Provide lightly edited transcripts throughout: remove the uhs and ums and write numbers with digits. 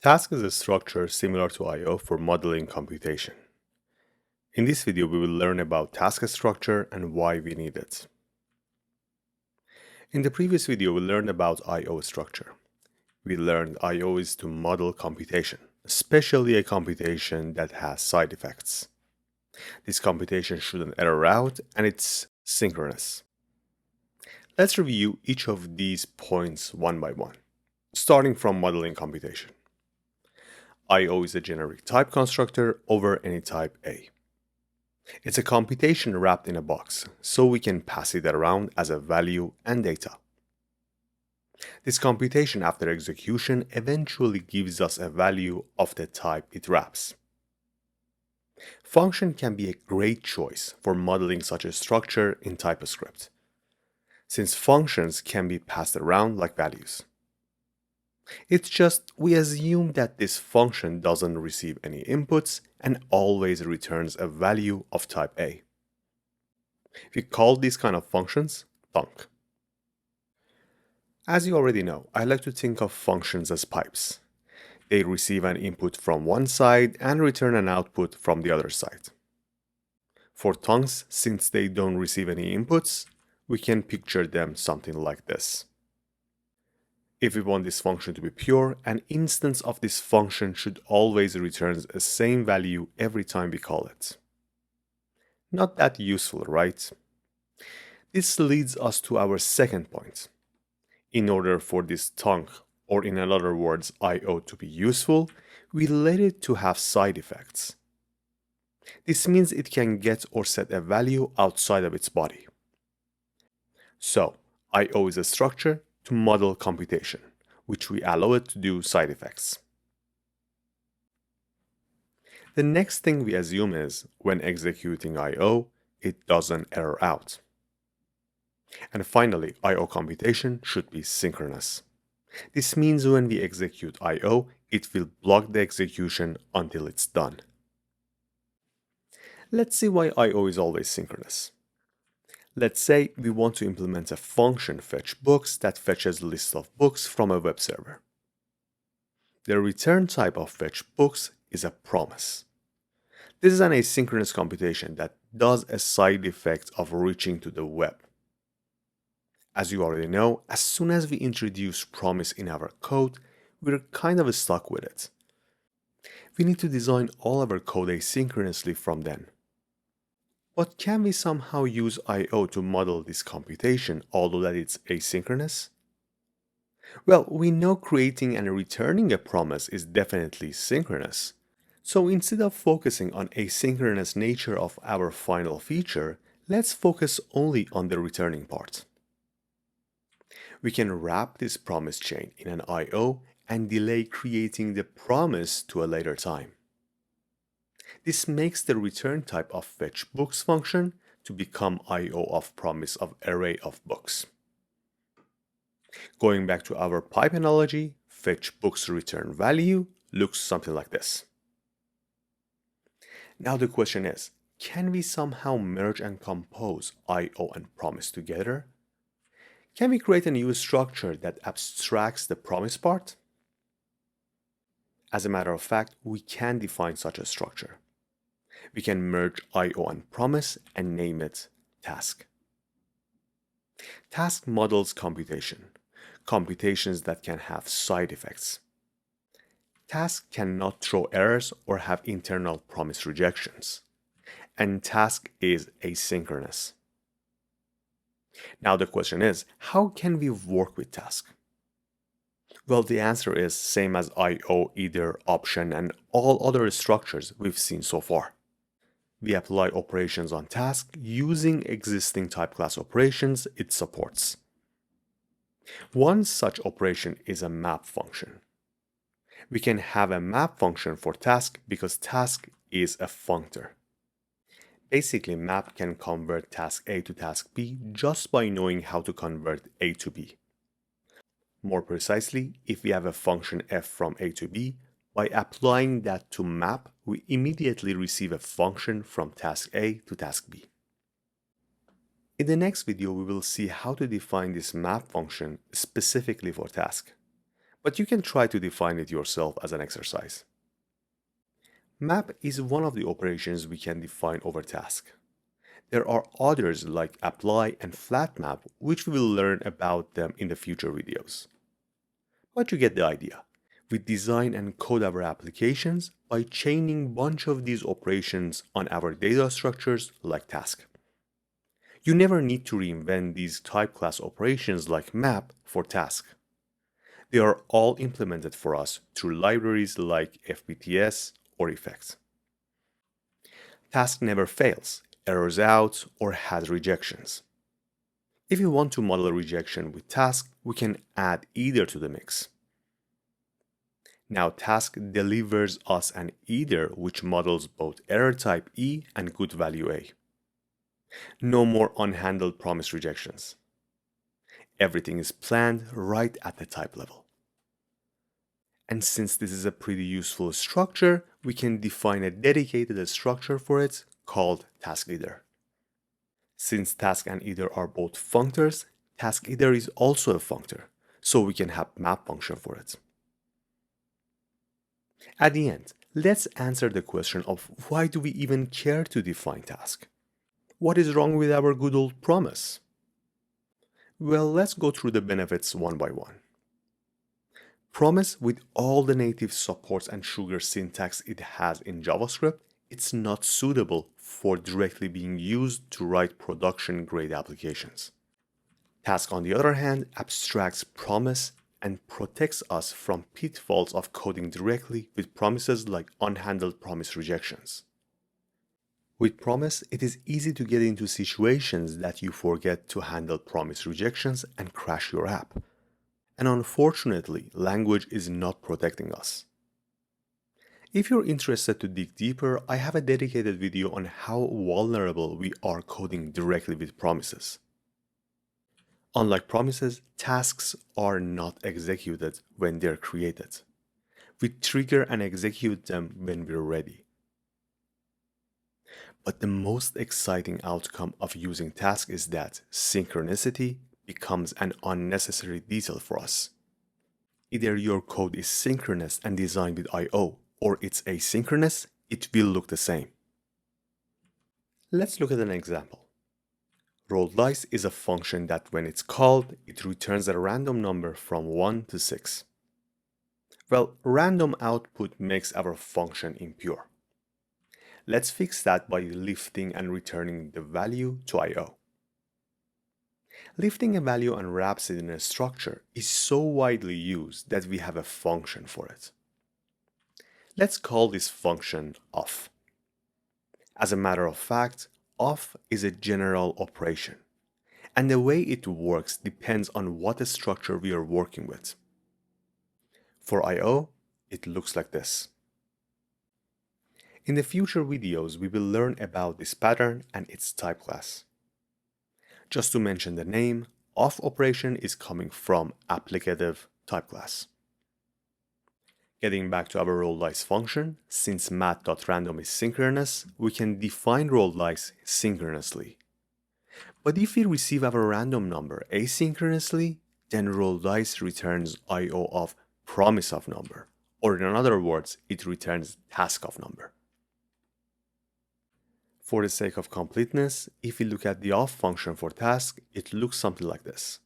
Task is a structure similar to I/O for modeling computation. In this video, we will learn about task structure and why we need it. In the previous video, we learned about I/O structure. We learned I/O is to model computation, especially a computation that has side effects. This computation shouldn't error out, and it's synchronous. Let's review each of these points one by one, starting from modeling computation. I/O is a generic type constructor over any type A. It's a computation wrapped in a box, so we can pass it around as a value and data. This computation after execution eventually gives us a value of the type it wraps. Function can be a great choice for modeling such a structure in TypeScript, since functions can be passed around like values. It's just we assume that this function doesn't receive any inputs and always returns a value of type A. We call these kind of functions func. As you already know, I like to think of functions as pipes. They receive an input from one side and return an output from the other side. For tongues, since they don't receive any inputs, we can picture them something like this. If we want this function to be pure, an instance of this function should always return the same value every time we call it. Not that useful, right? This leads us to our second point. In order for this tongue, or in other words I/O, to be useful, we let it to have side effects. This means it can get or set a value outside of its body. So, I/O is a structure to model computation, which we allow it to do side effects. The next thing we assume is, when executing I/O, it doesn't error out. And finally, I/O computation should be synchronous. This means when we execute I/O, it will block the execution until it's done. Let's see why I/O is always synchronous. Let's say we want to implement a function fetchBooks that fetches a list of books from a web server. The return type of fetchBooks is a promise. This is an asynchronous computation that does a side effect of reaching to the web. As you already know, as soon as we introduce promise in our code, we're kind of stuck with it. We need to design all our code asynchronously from then. But can we somehow use I/O to model this computation, although that it's asynchronous? Well, we know creating and returning a promise is definitely synchronous. So instead of focusing on asynchronous nature of our final feature, let's focus only on the returning part. We can wrap this promise chain in an I/O and delay creating the promise to a later time. This makes the return type of fetchBooks function to become I/O of promise of array of books. Going back to our pipe analogy, fetchBooks return value looks something like this. Now the question is, can we somehow merge and compose I/O and promise together? Can we create a new structure that abstracts the promise part? As a matter of fact, we can define such a structure. We can merge I/O and promise and name it task. Task models computations that can have side effects. Task cannot throw errors or have internal promise rejections. And task is asynchronous. Now the question is, how can we work with task? Well, the answer is same as I/O, either option, and all other structures we've seen so far. We apply operations on task using existing type class operations it supports. One such operation is a map function. We can have a map function for task because task is a functor. Basically, map can convert task A to task B just by knowing how to convert A to B. More precisely, if we have a function f from A to B, by applying that to map, we immediately receive a function from task A to task B. In the next video, we will see how to define this map function specifically for task. but you can try to define it yourself as an exercise. Map is one of the operations we can define over task. There are others like apply and flat map, which we will learn about them in the future videos. But you get the idea. We design and code our applications by chaining bunch of these operations on our data structures like task. You never need to reinvent these type class operations like map for task. They are all implemented for us through libraries like FBTS or effects. Task never fails, errors out, or has rejections. If you want to model a rejection with task, we can add either to the mix. Now task delivers us an either which models both error type E and good value A. No more unhandled promise rejections. Everything is planned right at the type level. And since this is a pretty useful structure, we can define a dedicated structure for it called task either. Since task and either are both functors, task either is also a functor, so we can have map function for it. At the end, let's answer the question of why do we even care to define task? What is wrong with our good old promise? Well, let's go through the benefits one by one. Promise, with all the native supports and sugar syntax it has in JavaScript, it's not suitable for directly being used to write production-grade applications. Task, on the other hand, abstracts promise and protects us from pitfalls of coding directly with promises like unhandled promise rejections. With promise, it is easy to get into situations that you forget to handle promise rejections and crash your app. And unfortunately, language is not protecting us. If you're interested to dig deeper, I have a dedicated video on how vulnerable we are coding directly with promises. Unlike promises, tasks are not executed when they're created. We trigger and execute them when we're ready. But the most exciting outcome of using tasks is that synchronicity becomes an unnecessary detail for us. Either your code is synchronous and designed with I/O, or it's asynchronous, it will look the same. Let's look at an example. Roll dice is a function that when it's called, it returns a random number from 1 to 6. Well, random output makes our function impure. Let's fix that by lifting and returning the value to I/O. Lifting a value and wraps it in a structure is so widely used that we have a function for it. Let's call this function off. As a matter of fact, off is a general operation, and the way it works depends on what structure we are working with. For I/O, it looks like this. In the future videos, we will learn about this pattern and its type class. Just to mention the name, off operation is coming from applicative type class. Getting back to our roll dice function, since math.random is synchronous, we can define roll dice synchronously. But if we receive our random number asynchronously, then roll dice returns I/O of promise of number, or in other words, it returns task of number. For the sake of completeness, if we look at the off function for task, it looks something like this.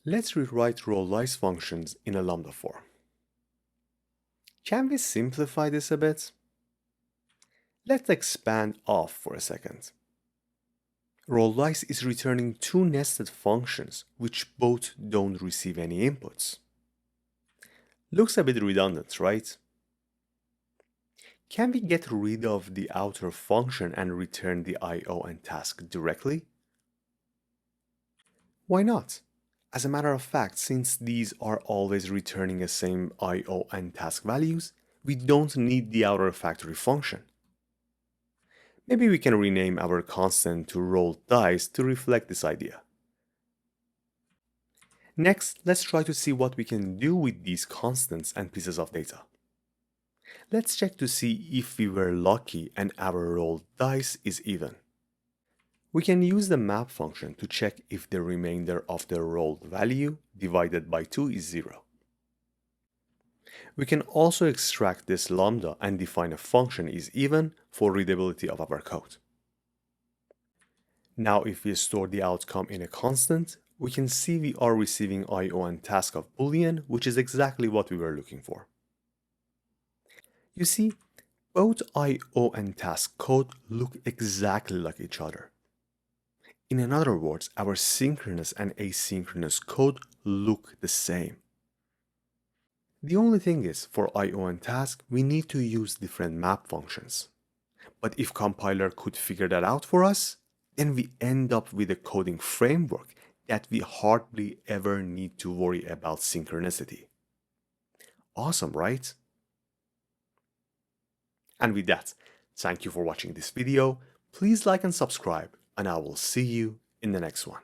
Let's rewrite roll dice functions in a lambda form. Can we simplify this a bit? Let's expand off for a second. Roll dice is returning two nested functions which both don't receive any inputs. Looks a bit redundant, right? Can we get rid of the outer function and return the I/O and task directly? Why not? As a matter of fact, since these are always returning the same I/O and task values, we don't need the outer factory function. Maybe we can rename our constant to roll dice to reflect this idea. Next, let's try to see what we can do with these constants and pieces of data. Let's check to see if we were lucky and our rolled dice is even. We can use the map function to check if the remainder of the rolled value divided by 2 is 0. We can also extract this lambda and define a function is even for readability of our code. Now if we store the outcome in a constant, we can see we are receiving IO and task of Boolean, which is exactly what we were looking for. You see, both IO and task code look exactly like each other. In other words, our synchronous and asynchronous code look the same. The only thing is, for IO and task, we need to use different map functions. But if compiler could figure that out for us, then we end up with a coding framework that we hardly ever need to worry about synchronicity. Awesome, right? And with that, thank you for watching this video. Please like and subscribe, and I will see you in the next one.